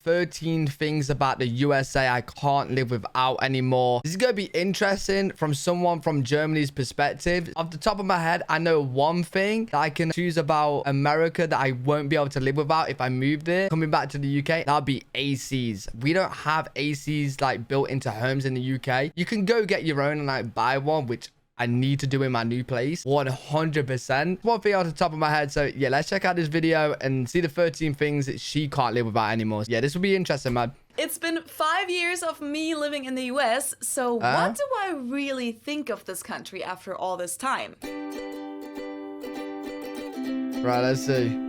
13 things about the USA I can't live without anymore. This is going to be interesting from someone from Germany's perspective. Off the top of my head, I know one thing that I can choose about America that I won't be able to live without if I move there. Coming back to the UK, that'll be ACs. We don't have ACs like built into homes in the UK. You can go get your own and like buy one, which I need to do in my new place 100%. One thing off the top of my head. So yeah, let's check out this video and see the 13 things that she can't live without anymore. Yeah, this will be interesting, man. It's been 5 years of me living in the US, so what do I really think of this country after all this time? Right, let's see.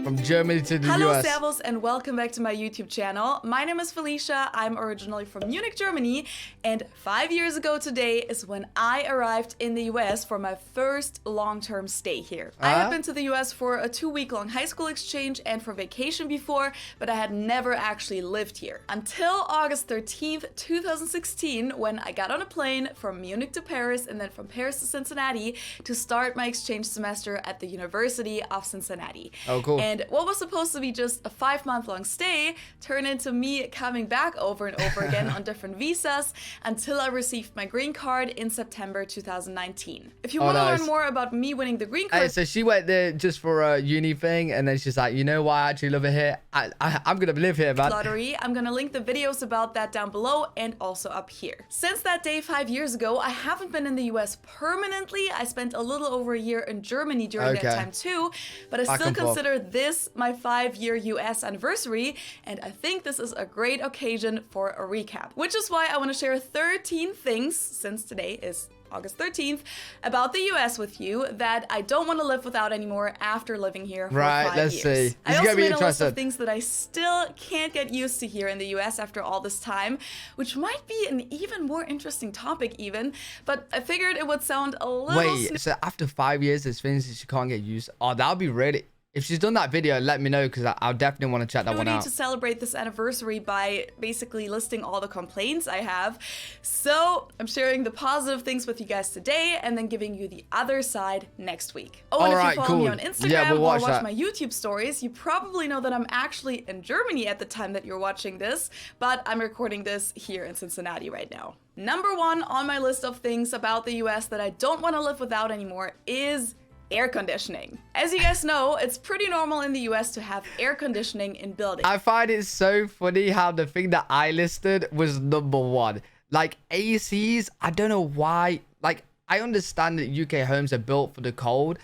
From Germany to the Hello, US. servus, and welcome back to my YouTube channel. My name is Felicia. I'm originally from Munich, Germany, and 5 years ago today is when I arrived in the US for my first long-term stay here. I had been to the US for a 2-week-long high school exchange and for vacation before, but I had never actually lived here. Until August 13th, 2016, when I got on a plane from Munich to Paris and then from Paris to Cincinnati to start my exchange semester at the University of Cincinnati. Oh, cool. And what was supposed to be just a 5-month-long stay turned into me coming back over and over again on different visas until I received my green card in September 2019. If you want to learn more about me winning the green card... So she went there just for a uni thing, and then she's like, you know why I actually love it here? I'm going to live here, man. Lottery. I'm going to link the videos about that down below and also up here. Since that day 5 years ago, I haven't been in the US permanently. I spent a little over a year in Germany during that time too, but I still consider this my 5-year US anniversary, and I think this is a great occasion for a recap. Which is why I want to share 13 things, since today is August 13th, about the US with you that I don't want to live without anymore after living here for 5 years. Let's see. I also made a list of things that I still can't get used to here in the US after all this time, which might be an even more interesting topic even, but I figured it would sound a little... Wait, so after 5 years, there's things that she can't get used to? Oh, that would be really... If she's done that video, let me know, because I'll definitely want to check that one out. We need to celebrate this anniversary by basically listing all the complaints I have. So I'm sharing the positive things with you guys today and then giving you the other side next week. Oh, and if you follow me on Instagram or watch my YouTube stories, you probably know that I'm actually in Germany at the time that you're watching this, but I'm recording this here in Cincinnati right now. Number 1 on my list of things about the US that I don't want to live without anymore is air conditioning. As you guys know, it's pretty normal in the US to have air conditioning in buildings. I find it so funny how the thing that I listed was number 1. Like ACs, I don't know why. Like, I understand that UK homes are built for the cold,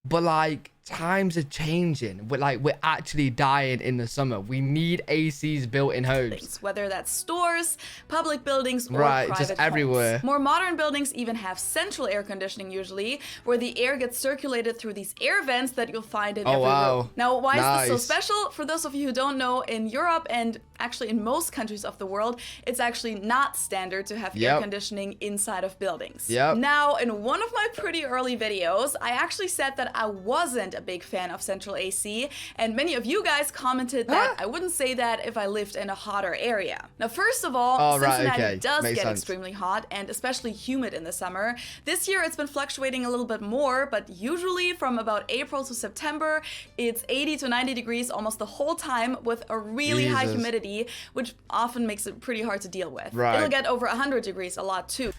but like times are changing. We're actually dying in the summer. We need ACs built in homes. Whether that's stores, public buildings, or private just homes. Everywhere. More modern buildings even have central air conditioning usually, where the air gets circulated through these air vents that you'll find in every room. Now, why is this so special? For those of you who don't know, in Europe and actually in most countries of the world, it's actually not standard to have air conditioning inside of buildings. Now, in one of my pretty early videos, I actually said that I wasn't a big fan of central AC, and many of you guys commented that I wouldn't say that if I lived in a hotter area. Now, first of all, Cincinnati does get extremely hot and especially humid in the summer. This year it's been fluctuating a little bit more, but usually from about April to September, it's 80 to 90 degrees almost the whole time with a really high humidity, which often makes it pretty hard to deal with. It'll get over 100 degrees a lot too.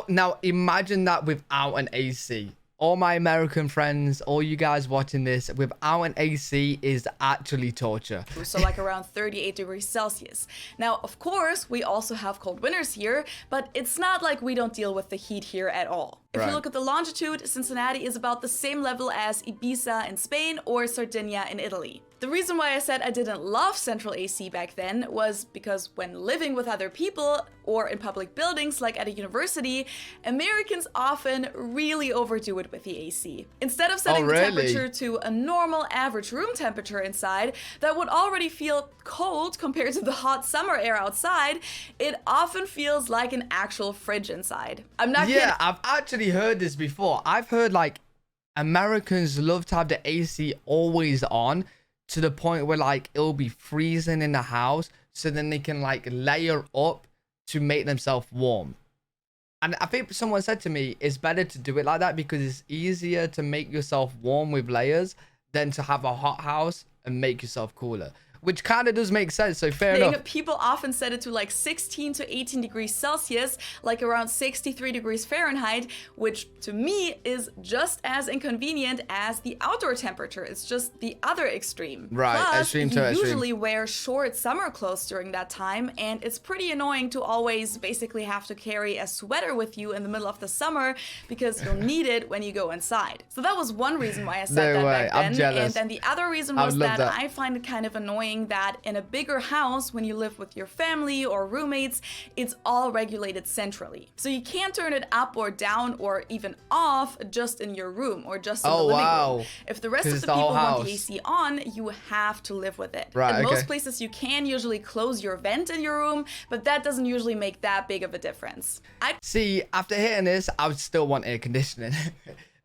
Now imagine that without an AC. All my American friends, all you guys watching this, without an AC is actually torture. So like around 38 degrees Celsius. Now, of course, we also have cold winters here, but it's not like we don't deal with the heat here at all. If you look at the longitude, Cincinnati is about the same level as Ibiza in Spain or Sardinia in Italy. The reason why I said I didn't love central AC back then was because when living with other people or in public buildings like at a university, Americans often really overdo it with the AC. Instead of setting the temperature to a normal average room temperature inside that would already feel cold compared to the hot summer air outside, it often feels like an actual fridge inside. I'm not kidding. Yeah, I've actually heard this before. I've heard like Americans love to have the AC always on, to the point where like it'll be freezing in the house, so then they can like layer up to make themselves warm. And I think someone said to me, it's better to do it like that because it's easier to make yourself warm with layers than to have a hot house and make yourself cooler. which kind of does make sense. So fair enough. People often set it to like 16 to 18 degrees Celsius, like around 63 degrees Fahrenheit, which to me is just as inconvenient as the outdoor temperature. It's just the other extreme. Right, Plus, extreme to you extreme. usually wear short summer clothes during that time, and it's pretty annoying to always basically have to carry a sweater with you in the middle of the summer because you'll need it when you go inside. So that was one reason why I said that back then. I'm jealous. And then the other reason was that I find it kind of annoying that in a bigger house, when you live with your family or roommates, it's all regulated centrally. So you can't turn it up or down or even off just in your room or just in the living room. If the rest of the people want the AC on, you have to live with it. In most places, you can usually close your vent in your room, but that doesn't usually make that big of a difference. See, after hearing this, I would still want air conditioning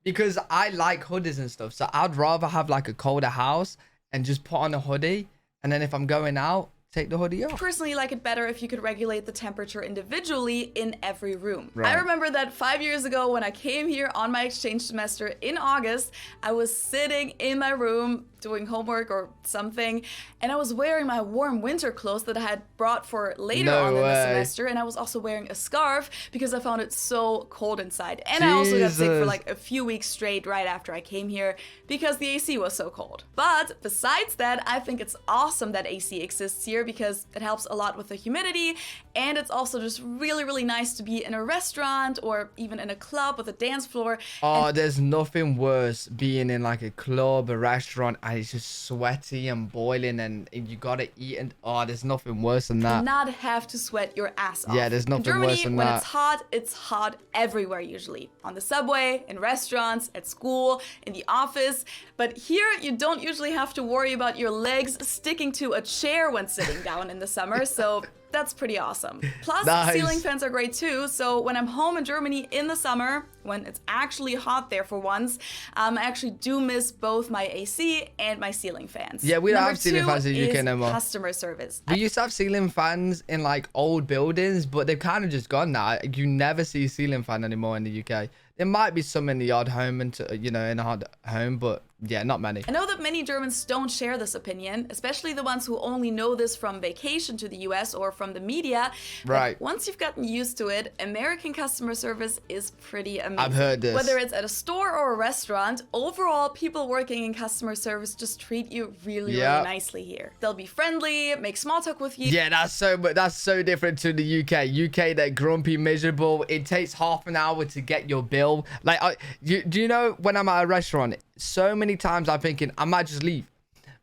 because I like hoodies and stuff. So I'd rather have like a colder house and just put on a hoodie. And then if I'm going out, take the hoodie off. Personally, like it better if you could regulate the temperature individually in every room. Right. I remember that 5 years ago when I came here on my exchange semester in August, I was sitting in my room doing homework or something, and I was wearing my warm winter clothes that I had brought for later on in the semester, and I was also wearing a scarf because I found it so cold inside. And I also got sick for like a few weeks straight right after I came here because the AC was so cold. But besides that, I think it's awesome that AC exists here because it helps a lot with the humidity, and it's also just really, really nice to be in a restaurant or even in a club with a dance floor. Oh, there's nothing worse being in like a club, a restaurant, and it's just sweaty and boiling and you gotta eat, and there's nothing worse than that. And not have to sweat your ass off. Yeah, there's nothing worse than when that. it's hot everywhere usually. On the subway, in restaurants, at school, in the office. But here you don't usually have to worry about your legs sticking to a chair when sitting down in the summer, so that's pretty awesome. Plus, ceiling fans are great too, so when I'm home in Germany in the summer, when it's actually hot there for once, I actually do miss both my AC and my ceiling fans. Yeah, we don't have ceiling fans in the UK no more. Customer service. We used to have ceiling fans in like old buildings, but they've kind of just gone now. You never see a ceiling fan anymore in the UK. There might be some in the odd home, and in a odd home, but yeah, not many. I know that many Germans don't share this opinion, especially the ones who only know this from vacation to the US or from the media. Right. But once you've gotten used to it, American customer service is pretty amazing. I've heard this. Whether it's at a store or a restaurant, overall, people working in customer service just treat you really, really nicely here. They'll be friendly, make small talk with you. Yeah, that's so different to the UK. UK, they're grumpy, miserable. It takes half an hour to get your bill. Like, do you know when I'm at a restaurant, so many times I'm thinking I might just leave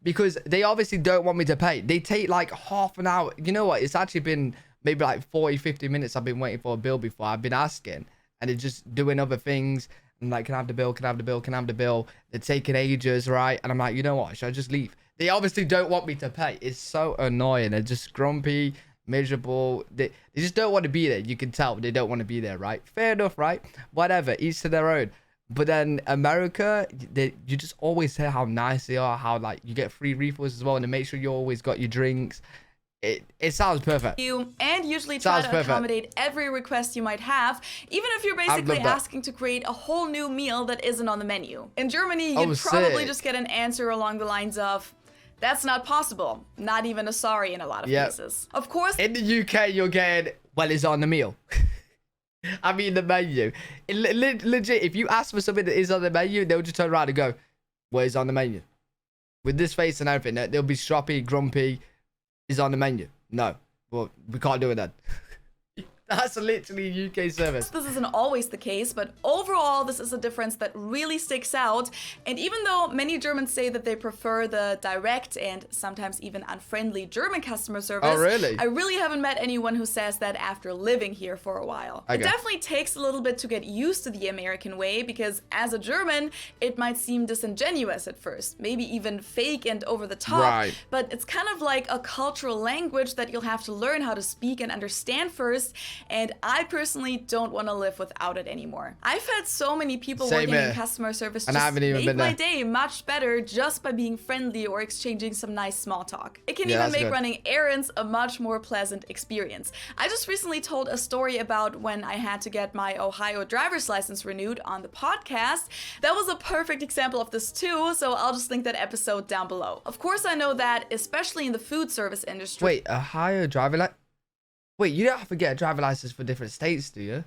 because they obviously don't want me to pay. They take like half an hour. You know what? It's actually been maybe like 40, 50 minutes I've been waiting for a bill before. I've been asking and they're just doing other things. I'm like, can I have the bill? Can I have the bill? Can I have the bill? They're taking ages, right? And I'm like, you know what? Should I just leave? They obviously don't want me to pay. It's so annoying. They're just grumpy, miserable. They just don't want to be there. You can tell they don't want to be there, right? Fair enough, right? Whatever, each to their own. But then America, you just always hear how nice they are, how like you get free refills as well, and they make sure you always got your drinks. It sounds perfect. And usually try to accommodate every request you might have, even if you're basically asking to create a whole new meal that isn't on the menu. In Germany, you'd probably just get an answer along the lines of, that's not possible. Not even a sorry in a lot of cases. Of course, in the UK, you're getting, well, it's on the meal. I mean, the menu. Legit, if you ask for something that is on the menu, they'll just turn around and go, well, it's on the menu. With this face and everything, they'll be stroppy, grumpy. Is on the menu. No. Well, we can't do it then. That's literally UK service. This isn't always the case, but overall, this is a difference that really sticks out. And even though many Germans say that they prefer the direct and sometimes even unfriendly German customer service, I really haven't met anyone who says that after living here for a while. It definitely takes a little bit to get used to the American way, because as a German, it might seem disingenuous at first, maybe even fake and over the top, but it's kind of like a cultural language that you'll have to learn how to speak and understand first. and I personally don't want to live without it anymore. I've had so many people working in customer service just make my day much better just by being friendly or exchanging some nice small talk. It can even make running errands a much more pleasant experience. I just recently told a story about when I had to get my Ohio driver's license renewed on the podcast. That was a perfect example of this too, so I'll just link that episode down below. Of course, I know that, especially in the food service industry. Wait, Ohio driver license? Wait, you don't have to get a driver license for different states, do you?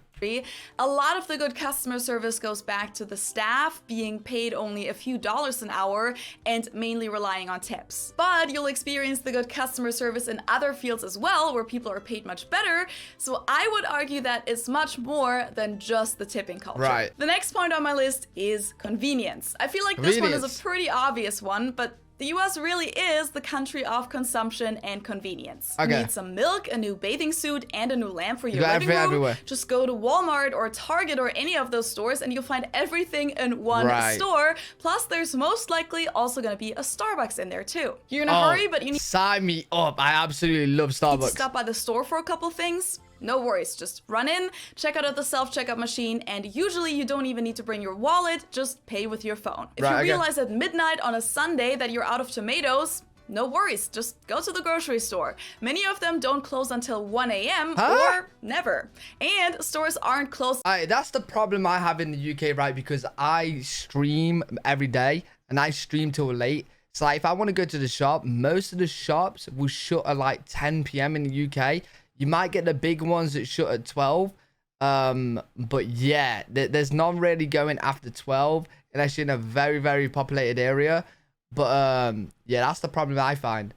A lot of the good customer service goes back to the staff being paid only a few dollars an hour and mainly relying on tips. But you'll experience the good customer service in other fields as well, where people are paid much better. So I would argue that it's much more than just the tipping culture. Right. The next point on my list is convenience. I feel like this one is a pretty obvious one, but the US really is the country of consumption and convenience. Okay. You need some milk, a new bathing suit, and a new lamp for your living room. Everywhere. Just go to Walmart or Target or any of those stores and you'll find everything in one store. Plus, there's most likely also going to be a Starbucks in there too. You're in a hurry, but you need... Sign me up. I absolutely love Starbucks. Need to stop by the store for a couple things? No worries, just run in, check out at the self-checkout machine, and usually you don't even need to bring your wallet, just pay with your phone. If you realize at midnight on a Sunday that you're out of tomatoes, no worries, just go to the grocery store. Many of them don't close until 1 a.m. or never. And stores aren't closed. That's the problem I have in the UK, right? Because I stream every day and I stream till late. So like, if I want to go to the shop, most of the shops will shut at like 10 p.m. in the UK. You might get the big ones that shut at 12. But yeah, there's none really going after 12 unless you're in a very, very populated area. But yeah, that's the problem I find.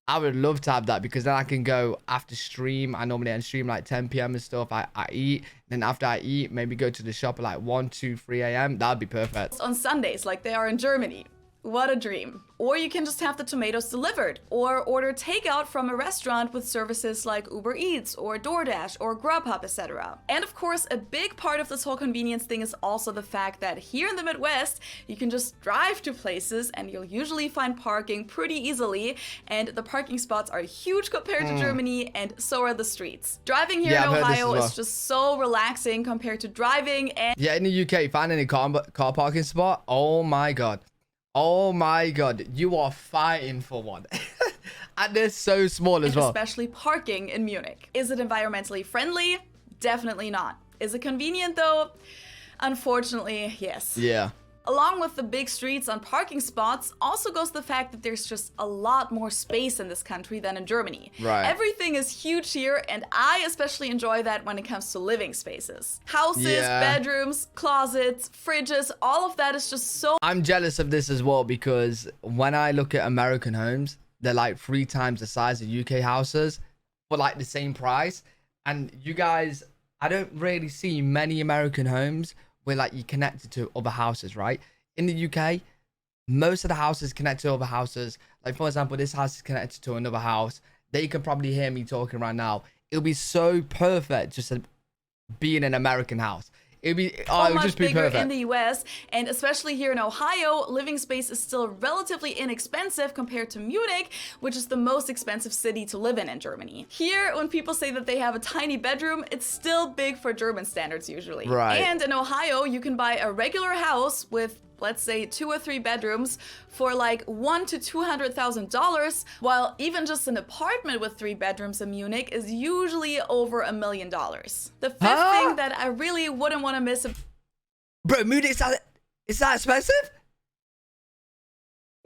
I would love to have that because then I can go after stream. I normally end stream like 10 p.m. and stuff. I eat. And then after I eat, maybe go to the shop at like 1, 2, 3 a.m. That'd be perfect. On Sundays, like they are in Germany. What a dream. Or you can just have the tomatoes delivered, or order takeout from a restaurant with services like Uber Eats or DoorDash or Grubhub, etc. And of course, a big part of this whole convenience thing is also the fact that here in the Midwest, you can just drive to places and you'll usually find parking pretty easily, and the parking spots are huge compared to Germany, and so are the streets. Driving here in Ohio is just so relaxing compared to driving and... Yeah, in the UK, finding a car parking spot, oh my god. Oh my god, you are fighting for one. And they're so small as well. Especially parking in Munich. Is it environmentally friendly? Definitely not. Is it convenient though? Unfortunately, yes. Yeah. Along with the big streets on parking spots, also goes the fact that there's just a lot more space in this country than in Germany. Right. Everything is huge here, and I especially enjoy that when it comes to living spaces. Houses, bedrooms, closets, fridges, all of that is just so... I'm jealous of this as well because when I look at American homes, they're like 3 times the size of UK houses for like the same price. And you guys, I don't really see many American homes where like you connected to other houses, right? In the UK, most of the houses connect to other houses. Like for example, this house is connected to another house. They can probably hear me talking right now. It'll be so perfect just to be in an American house. It would just be perfect. In the US, and especially here in Ohio, living space is still relatively inexpensive compared to Munich, which is the most expensive city to live in Germany. Here, when people say that they have a tiny bedroom, it's still big for German standards usually. Right. And in Ohio, you can buy a regular house with, let's say, 2 or 3 bedrooms for like $100,000 to $200,000, while even just an apartment with 3 bedrooms in Munich is usually over $1 million. The fifth thing that I really wouldn't want to miss... Bro, Munich, is that expensive?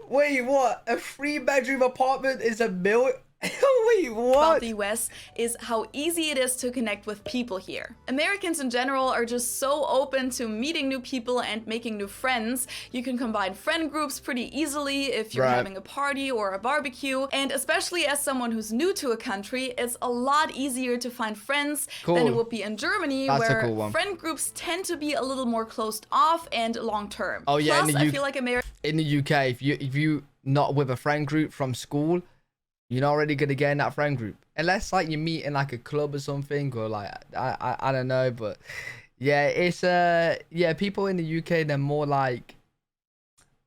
Wait, what? A 3-bedroom apartment is $1 million? Wait, what? About the US is how easy it is to connect with people here. Americans in general are just so open to meeting new people and making new friends. You can combine friend groups pretty easily if you're having a party or a barbecue. And especially as someone who's new to a country, it's a lot easier to find friends than it would be in Germany, where friend groups tend to be a little more closed off and long-term. Oh yeah, plus, I feel like in the UK, if you not with a friend group from school, you're not really gonna get in that friend group unless like you meet in like a club or something, or like I don't know. But yeah, it's yeah, people in the UK, they're more like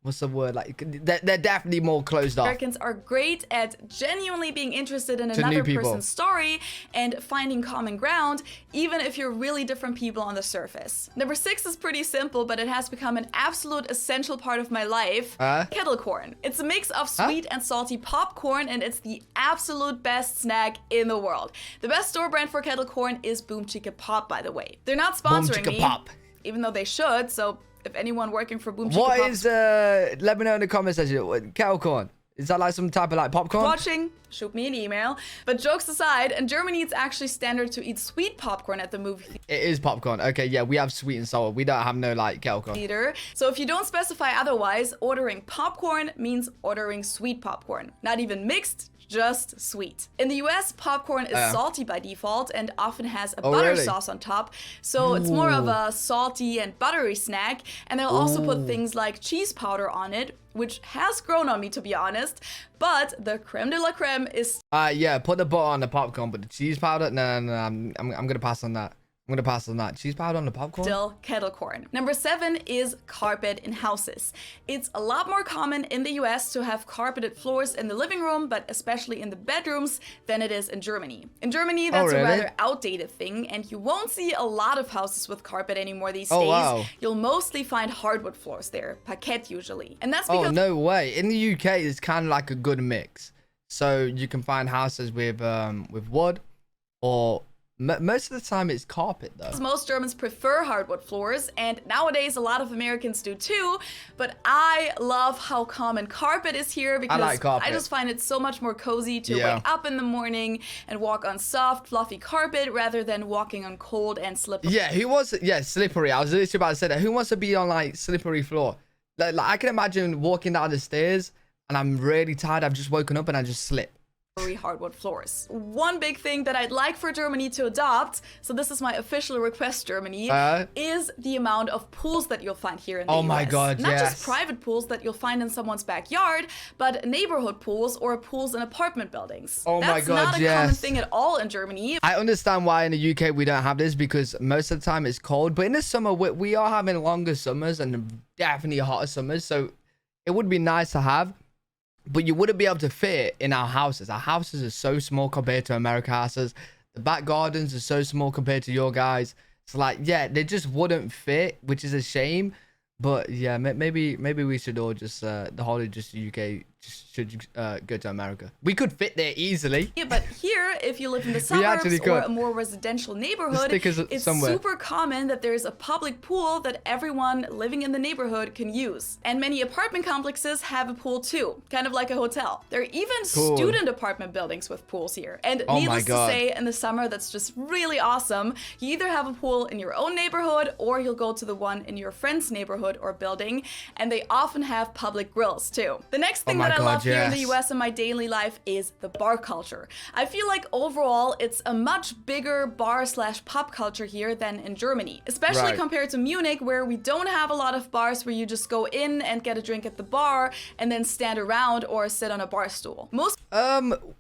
what's the word? Like they're definitely more closed off. Americans are great at genuinely being interested in another person's story and finding common ground, even if you're really different people on the surface. Number 6 is pretty simple, but it has become an absolute essential part of my life. Kettle corn. It's a mix of sweet and salty popcorn, and it's the absolute best snack in the world. The best store brand for kettle corn is Boom Chicka Pop, by the way. They're not sponsoring me, even though they should, so if anyone working for Boom Chicka Pop... What is, let me know in the comment section, kettle corn? Is that like some type of like popcorn? Watching, shoot me an email. But jokes aside, in Germany it's actually standard to eat sweet popcorn at the movie theater. It is popcorn. Okay, yeah, we have sweet and sour. We don't have no like kettle corn. So if you don't specify otherwise, ordering popcorn means ordering sweet popcorn. Not even mixed, just sweet. In the US, popcorn is salty by default and often has a butter sauce on top. So it's more of a salty and buttery snack. And they'll also put things like cheese powder on it, which has grown on me, to be honest. But the creme de la creme is... yeah, put the butter on the popcorn, but the cheese powder? No, I'm going to pass on that. I'm gonna pass on that. Cheese powder on the popcorn? Still kettle corn. Number 7 is carpet in houses. It's a lot more common in the US to have carpeted floors in the living room, but especially in the bedrooms, than it is in Germany. In Germany, that's a rather outdated thing, and you won't see a lot of houses with carpet anymore these days. Wow. You'll mostly find hardwood floors there, parquet usually. And that's because... Oh, no way. In the UK, it's kind of like a good mix. So you can find houses with wood or... Most of the time it's carpet though. Most Germans prefer hardwood floors, and nowadays a lot of Americans do too, but I love how common carpet is here because I like carpet. I just find it so much more cozy to wake up in the morning and walk on soft, fluffy carpet rather than walking on cold and slippery. Yeah, slippery. I was literally about to say that. Who wants to be on like slippery floor? Like I can imagine walking down the stairs and I'm really tired. I've just woken up and I just slip. Hardwood floors. One big thing that I'd like for Germany to adopt, so this is my official request, Germany, is the amount of pools that you'll find here in the US. Oh my God, Not just private pools that you'll find in someone's backyard, but neighborhood pools or pools in apartment buildings. Oh my God, That's not a common thing at all in Germany. I understand why in the UK we don't have this because most of the time it's cold, but in the summer we are having longer summers and definitely hotter summers, so it would be nice to have. But you wouldn't be able to fit it in our houses. Our houses are so small compared to American houses. The back gardens are so small compared to your guys. It's like, yeah, they just wouldn't fit, which is a shame. But yeah, maybe we should all just the whole of just UK should go to America. We could fit there easily. Yeah, but here, if you live in the suburbs or a more residential neighborhood, it's super common that there's a public pool that everyone living in the neighborhood can use. And many apartment complexes have a pool too, kind of like a hotel. There are even student apartment buildings with pools here. And needless to say, in the summer, that's just really awesome. You either have a pool in your own neighborhood or you'll go to the one in your friend's neighborhood or building, and they often have public grills too. The next thing that I love here in the US in my daily life is the bar culture. I feel like overall it's a much bigger bar/pub culture here than in Germany, especially compared to Munich, where we don't have a lot of bars where you just go in and get a drink at the bar and then stand around or sit on a bar stool.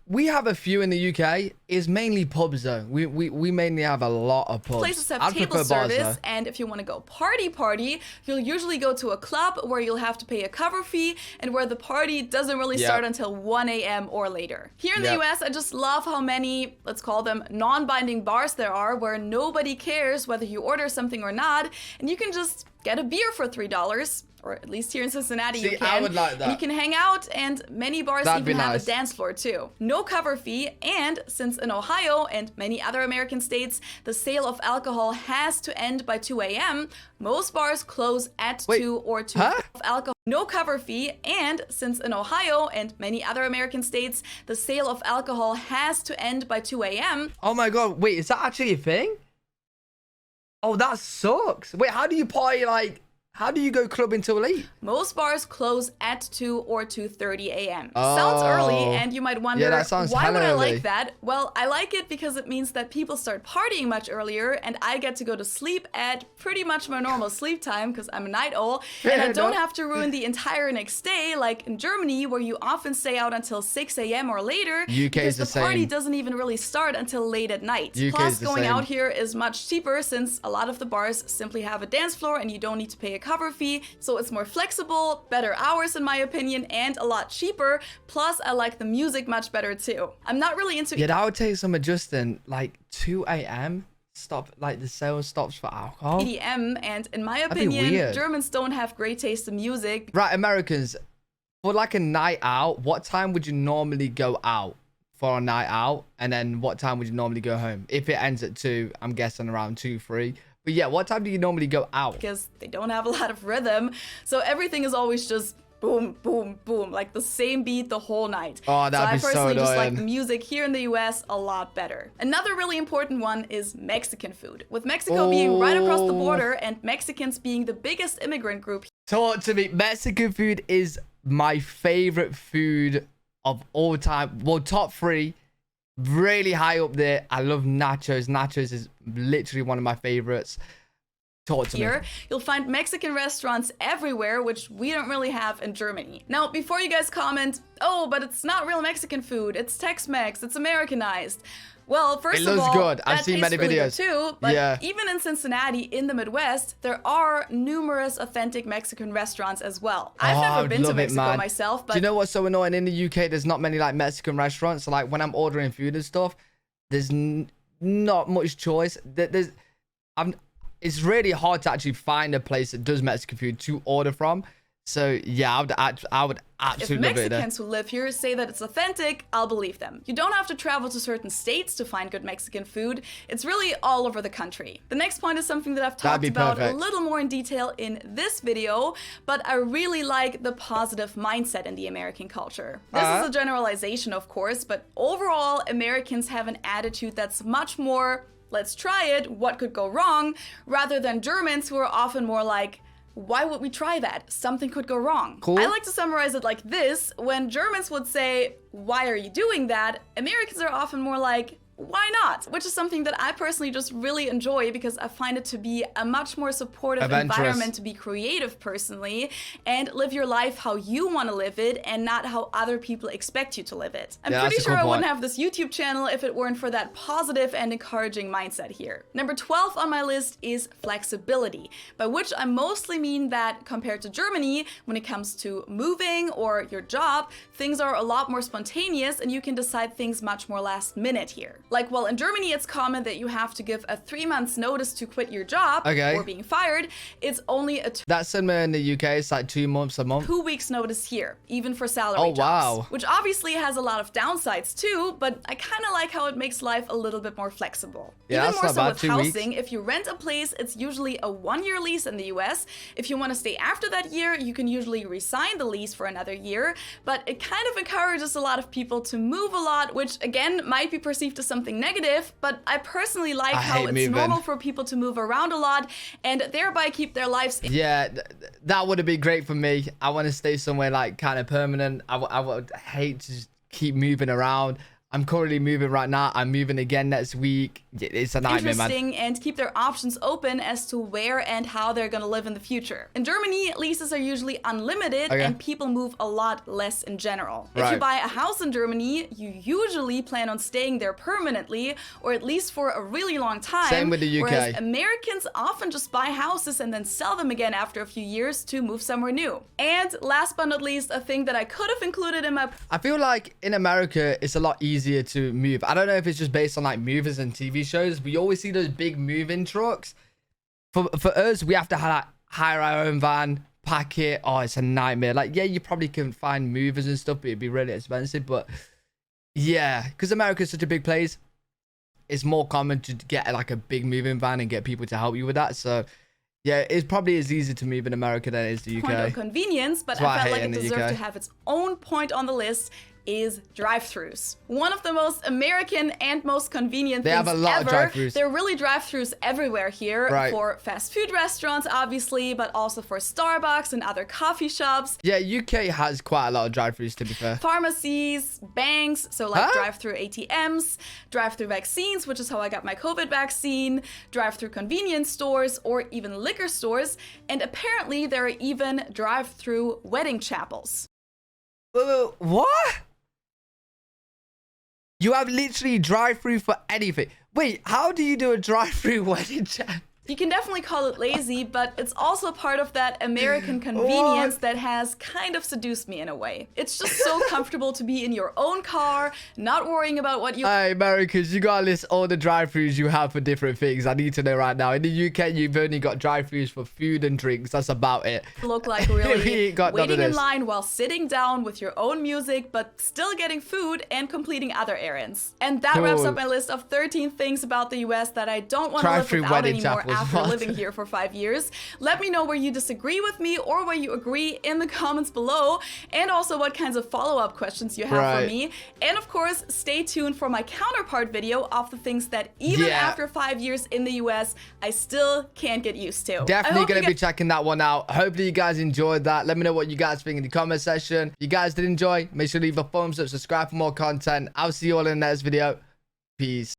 We have a few in the UK. It's mainly pubs though. We mainly have a lot of pubs. Places have table service, and if you want to go party, you'll usually go to a club where you'll have to pay a cover fee and where the party doesn't really start until 1 a.m. or later. Here in the US, I just love how many, let's call them non-binding bars there are where nobody cares whether you order something or not, and you can just get a beer for $3. Or at least here in Cincinnati, you can. I would like that. And you can hang out, and many bars even have a dance floor too. No cover fee, and since in Ohio and many other American states, the sale of alcohol has to end by 2 a.m., most bars close at 2 or 2 alcohol. No cover fee, and since in Ohio and many other American states, the sale of alcohol has to end by 2 a.m. Oh my God, wait, is that actually a thing? Oh, that sucks. Wait, how do you party like... How do you go clubbing till late? Most bars close at 2 or 2:30 a.m. Sounds early, and you might wonder, why would I like that? Well, I like it because it means that people start partying much earlier, and I get to go to sleep at pretty much my normal sleep time because I'm a night owl, and I don't have to ruin the entire next day like in Germany, where you often stay out until 6 a.m. or later because the party doesn't even really start until late at night. Plus, going out here is much cheaper since a lot of the bars simply have a dance floor and you don't need to pay a cover fee, so it's more flexible, better hours in my opinion, and a lot cheaper. Plus, I like the music much better too. I'm not really into... Yeah, that would take some adjusting, like 2 a.m. stop, like the sales stops for alcohol. EDM, and in my opinion, Germans don't have great taste in music. Right, Americans, for like a night out, what time would you normally go out for a night out? And then what time would you normally go home? If it ends at 2, I'm guessing around 2, 3. But yeah, what time do you normally go out? Because they don't have a lot of rhythm, so everything is always just boom, boom, boom, like the same beat the whole night. Oh, that'd be so annoying. I personally just like the music here in the US a lot better. Another really important one is Mexican food. With Mexico being right across the border and Mexicans being the biggest immigrant group. Talk to me. Mexican food is my favorite food of all time. Well, top 3. Really high up there. I love nachos. Nachos is literally one of my favorites. Here, you'll find Mexican restaurants everywhere, which we don't really have in Germany. Now, before you guys comment, oh, but it's not real Mexican food. It's Tex-Mex. It's Americanized. Well, first of all, good. I've seen many videos too, but even in Cincinnati, in the Midwest, there are numerous authentic Mexican restaurants as well. I've never been to Mexico myself, but... Do you know what's so annoying? In the UK, there's not many like Mexican restaurants. So like when I'm ordering food and stuff, there's not much choice. It's really hard to actually find a place that does Mexican food to order from. So yeah, I would absolutely love it. If Mexicans who live here say that it's authentic, I'll believe them. You don't have to travel to certain states to find good Mexican food. It's really all over the country. The next point is something that I've talked about a little more in detail in this video, but I really like the positive mindset in the American culture. This is a generalization, of course, but overall, Americans have an attitude that's much more, let's try it, what could go wrong, rather than Germans who are often more like, why would we try that? Something could go wrong. Cool. I like to summarize it like this. When Germans would say, why are you doing that? Americans are often more like, why not? Which is something that I personally just really enjoy because I find it to be a much more supportive environment to be creative personally and live your life how you want to live it and not how other people expect you to live it. I'm pretty sure I wouldn't have this YouTube channel if it weren't for that positive and encouraging mindset here. Number 12 on my list is flexibility, by which I mostly mean that compared to Germany, when it comes to moving or your job, things are a lot more spontaneous and you can decide things much more last minute here. Like, well, in Germany, it's common that you have to give a 3 months notice to quit your job or being fired. It's only that's similar in the UK. It's like 2 months, a month. 2 weeks notice here, even for salary jobs. Which obviously has a lot of downsides too, but I kind of like how it makes life a little bit more flexible. Yeah, even more so bad, with housing, if you rent a place, it's usually a 1-year lease in the US. If you want to stay after that year, you can usually re-sign the lease for another year, but it kind of encourages a lot of people to move a lot, which again might be perceived as something negative, but I personally like how it's normal for people to move around a lot and thereby keep their lives. Yeah, that would have been great for me. I want to stay somewhere like kind of permanent. I would hate to just keep moving around. I'm currently moving right now. I'm moving again next week. It's a nightmare, man. And keep their options open as to where and how they're gonna live in the future. In Germany, leases are usually unlimited and people move a lot less in general. If you buy a house in Germany, you usually plan on staying there permanently or at least for a really long time. Same with the UK. Whereas Americans often just buy houses and then sell them again after a few years to move somewhere new. And last but not least, a thing that I could have included in my... I feel like in America, it's a lot easier to move. I don't know if it's just based on like movies and TV shows. We always see those big moving trucks. For us, we have to hire our own van, pack it. Oh, it's a nightmare. Like, yeah, you probably can find movers and stuff, but it'd be really expensive. But yeah, because America is such a big place, it's more common to get like a big moving van and get people to help you with that. So yeah, it's probably as easy to move in America than it is the UK. Point of convenience, but I felt like it deserved to have its own point on the list. Is drive-thrus. One of the most American and most convenient things ever. They have a lot of drive-thrus. There are really drive-thrus everywhere here for fast food restaurants, obviously, but also for Starbucks and other coffee shops. Yeah, UK has quite a lot of drive-thrus, to be fair. Pharmacies, banks, so like drive-thru ATMs, drive-thru vaccines, which is how I got my COVID vaccine, drive-thru convenience stores, or even liquor stores, and apparently there are even drive-thru wedding chapels. What? You have literally drive-through for anything. Wait, how do you do a drive-through wedding chapel? You can definitely call it lazy, but it's also part of that American convenience that has kind of seduced me in a way. It's just so comfortable to be in your own car, not worrying about what you... Hey, Americans, you gotta list all the drive-thrus you have for different things. I need to know right now. In the UK, you've only got drive-thrus for food and drinks. That's about it. Look like really waiting in line while sitting down with your own music, but still getting food and completing other errands. And that wraps up my list of 13 things about the US that I don't want to live without anymore after living here for 5 years. Let me know where you disagree with me or where you agree in the comments below, and also what kinds of follow-up questions you have for me. And of course, stay tuned for my counterpart video of the things that even after 5 years in the US, I still can't get used to. Definitely gonna be checking that one out. Hopefully you guys enjoyed that. Let me know what you guys think in the comment section. If you guys did enjoy, make sure to leave a thumbs up, subscribe for more content. I'll see you all in the next video. Peace.